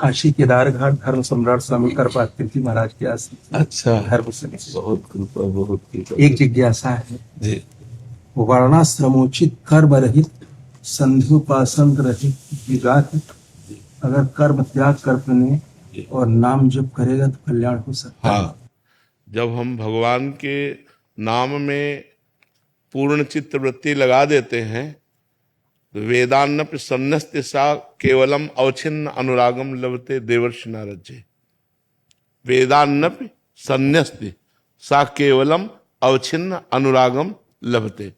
काशी केदारघाट धर्म सम्राट स्वामी कृपातीर्थ महाराज के आश्रम। अच्छा, धर्म से बहुत कृपा, बहुत कृपा। एक जिज्ञासा है, जी, वर्णाश्रमोचित कर्म रहित संध्योपासन रहित विगात, अगर कर्म त्याग कर अपने और नाम जप करेगा तो कल्याण हो सकता है। हाँ, जब हम भगवान के नाम में पूर्ण चित्त वृत्ति लगा देते हैं, वेदान्नपि सन्न्यस्ति सा केवलम अवच्छिन्न अनुरागम लभते देवर्षि नारद जी। वेदान्नपि सन्न्यस्ति सा केवलम अवच्छिन्न अनुरागम लभते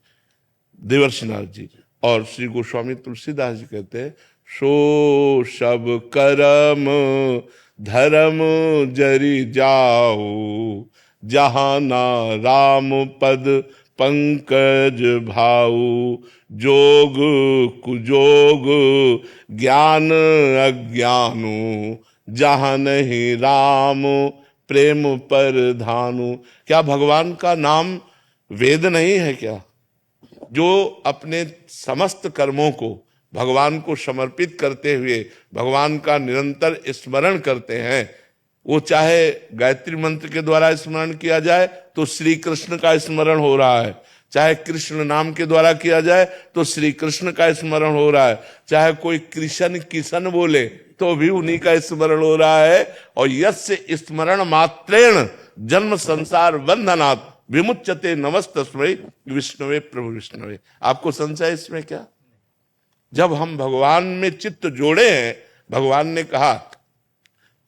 देवर्षि नारद जी। और श्री गोस्वामी तुलसीदास जी कहते हैं, सो सब कर्म धर्म जरि जाओ, जहाँ ना राम पद पंकज भाऊ, जोग कुजोग ज्ञान अज्ञानु, जहाँ नहीं राम प्रेम पर धानु। क्या भगवान का नाम वेद नहीं है क्या? जो अपने समस्त कर्मों को भगवान को समर्पित करते हुए भगवान का निरंतर स्मरण करते हैं, वो चाहे गायत्री मंत्र के द्वारा स्मरण किया जाए तो श्री कृष्ण का स्मरण हो रहा है, चाहे कृष्ण नाम के द्वारा किया जाए तो श्री कृष्ण का स्मरण हो रहा है, चाहे कोई कृष्ण किशन बोले तो भी उन्हीं का स्मरण हो रहा है। और यस्य स्मरण मात्रेण जन्म संसार बंधनात् विमुच्यते नमस्तस्मै विष्णुवे प्रभु विष्णुवे। आपको संशय इसमें क्या? जब हम भगवान में चित्त जोड़े हैं, भगवान ने कहा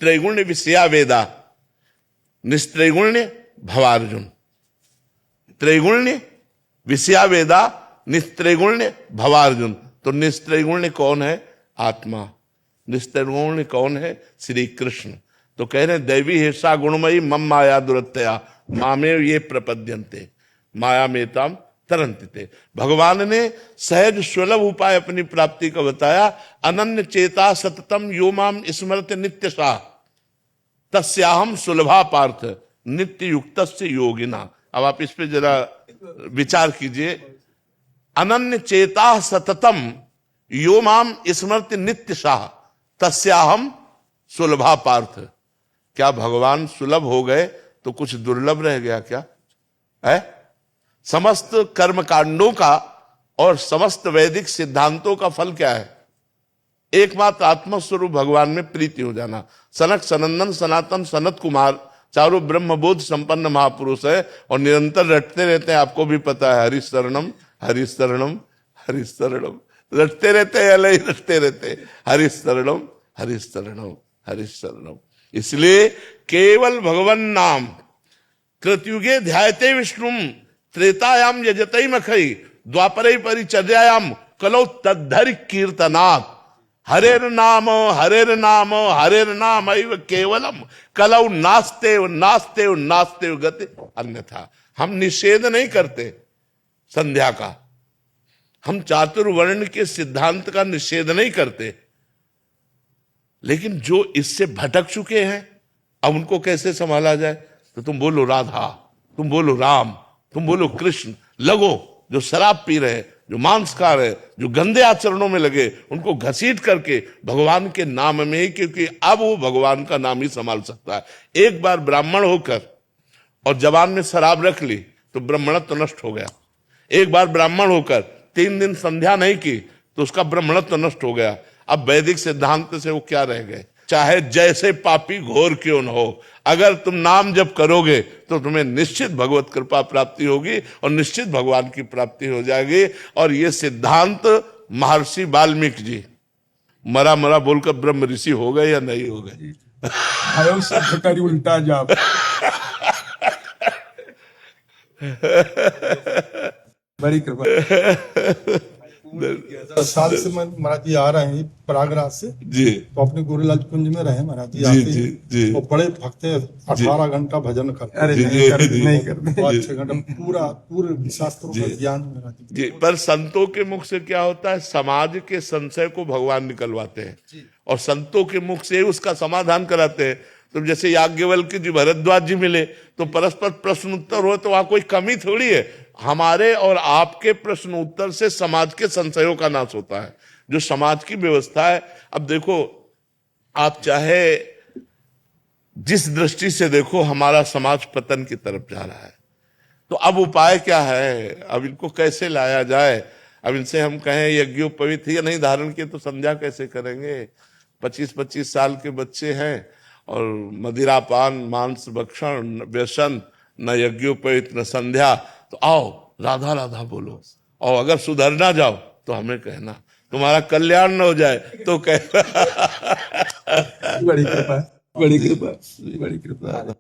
त्रैगुण्य विषया वेदा निस्त्रैगुण्य भवार्जुन। त्रैगुण्य विषया वेदा निस्त्रैगुण्य भवार्जुन। तो निस्त्रैगुण्य कौन है? आत्मा। निस्त्रैगुण्य कौन है? श्री कृष्ण। तो कह रहे दैवी हेषा गुणमयी मम माया दुरत्यया मामेव ये प्रपद्यन्ते माया मेताम तरंतिते। भगवान ने सहज सुलभ उपाय अपनी प्राप्ति का बताया। अनन्य चेता सततम यो माम स्मरते नित्य सा तस्याहम सुलभा पार्थ नित्य युक्तस्य योगिना। अब आप इस पे जरा विचार कीजिए। अनन्य चेता सततम यो माम स्मरते नित्य सा तस्याहम सुलभा पार्थ। क्या भगवान सुलभ हो गए तो कुछ दुर्लभ रह गया क्या है? समस्त कर्म कांडों का और समस्त वैदिक सिद्धांतों का फल क्या है? एकमात्र आत्मस्वरूप भगवान में प्रीति हो जाना। सनक सनंदन सनातन सनत कुमार चारों ब्रह्मबोध संपन्न महापुरुष है और निरंतर रटते रहते हैं। आपको भी पता है, हरिशरणम हरिशरणम हरिशरणम रटते रहते हैं, अलग ही रटते रहते हैं, हरिशरणम हरिशरणम हरिशरणम। इसलिए केवल भगवन नाम कृतयुगे ध्यायते विष्णुम त्रेतायाम यजतई मखई द्वापरे परिचर्यायाम कलौ तद्धरि कीर्तनात्। हरेर नाम हरेर नाम हरेर नाम एव केवलम कलौ नास्ते नास्ते नास्ते गति अन्यथा। हम निषेध नहीं करते संध्या का, हम चातुर्वर्ण के सिद्धांत का निषेध नहीं करते, लेकिन जो इससे भटक चुके हैं अब उनको कैसे संभाला जाए? तो तुम बोलो राधा, तुम बोलो राम, तुम बोलो कृष्ण। लगो जो शराब पी रहे हैं, जो मांस खा रहे हैं, जो गंदे आचरणों में लगे, उनको घसीट करके भगवान के नाम में ही, क्योंकि अब वो भगवान का नाम ही संभाल सकता है। एक बार ब्राह्मण होकर और जबान में शराब रख ली तो ब्राह्मणत्व नष्ट हो गया। एक बार ब्राह्मण होकर 3 दिन संध्या नहीं की तो उसका ब्राह्मणत्व नष्ट हो गया। अब वैदिक सिद्धांत से वो क्या रह गए? चाहे जैसे पापी घोर क्यों न हो, अगर तुम नाम जप करोगे तो तुम्हें निश्चित भगवत कृपा प्राप्ति होगी और निश्चित भगवान की प्राप्ति हो जाएगी। और ये सिद्धांत महर्षि वाल्मीकि जी मरा मरा बोलकर ब्रह्म ऋषि हो गए या नहीं हो गए? उल्टा जाप। बड़ी कृपा। 10 साल से मैं महाराज जी आ रहे हैं प्रयागराज से जी, तो अपने गुरुलाल कुंज में रहे महाराज जी जी आते जी ही। जी और बड़े भक्त हैं, 18 घंटा भजन करते अरे जी, नहीं कर, जी, नहीं करते। 5-6 घंटा पूरा पूरे शास्त्रों का ज्ञान महाराज जी। जी। पर संतों के मुख से क्या होता है? समाज के संशय को भगवान निकलवाते हैं और संतों के मुख से उसका समाधान कराते हैं। तो जैसे याज्ञवल्क्य जी भरद्वाज जी मिले तो परस्पर प्रश्न उत्तर हो, तो वहां कोई कमी थोड़ी है। हमारे और आपके प्रश्न उत्तर से समाज के संशयों का नाश होता है, जो समाज की व्यवस्था है। अब देखो, आप चाहे जिस दृष्टि से देखो, हमारा समाज पतन की तरफ जा रहा है। तो अब उपाय क्या है? अब इनको कैसे लाया जाए? अब इनसे हम कहें यज्ञोपवीत या नहीं धारण किए तो संध्या कैसे करेंगे? 25-25 साल के बच्चे हैं और मदिरापान, मांस भक्षण, व्यसन, न यज्ञोपवीत न संध्या। तो आओ राधा राधा बोलो, और अगर सुधरना जाओ तो हमें कहना, तुम्हारा कल्याण न हो जाए तो कहना। बड़ी कृपा, बड़ी कृपा, बड़ी कृपा।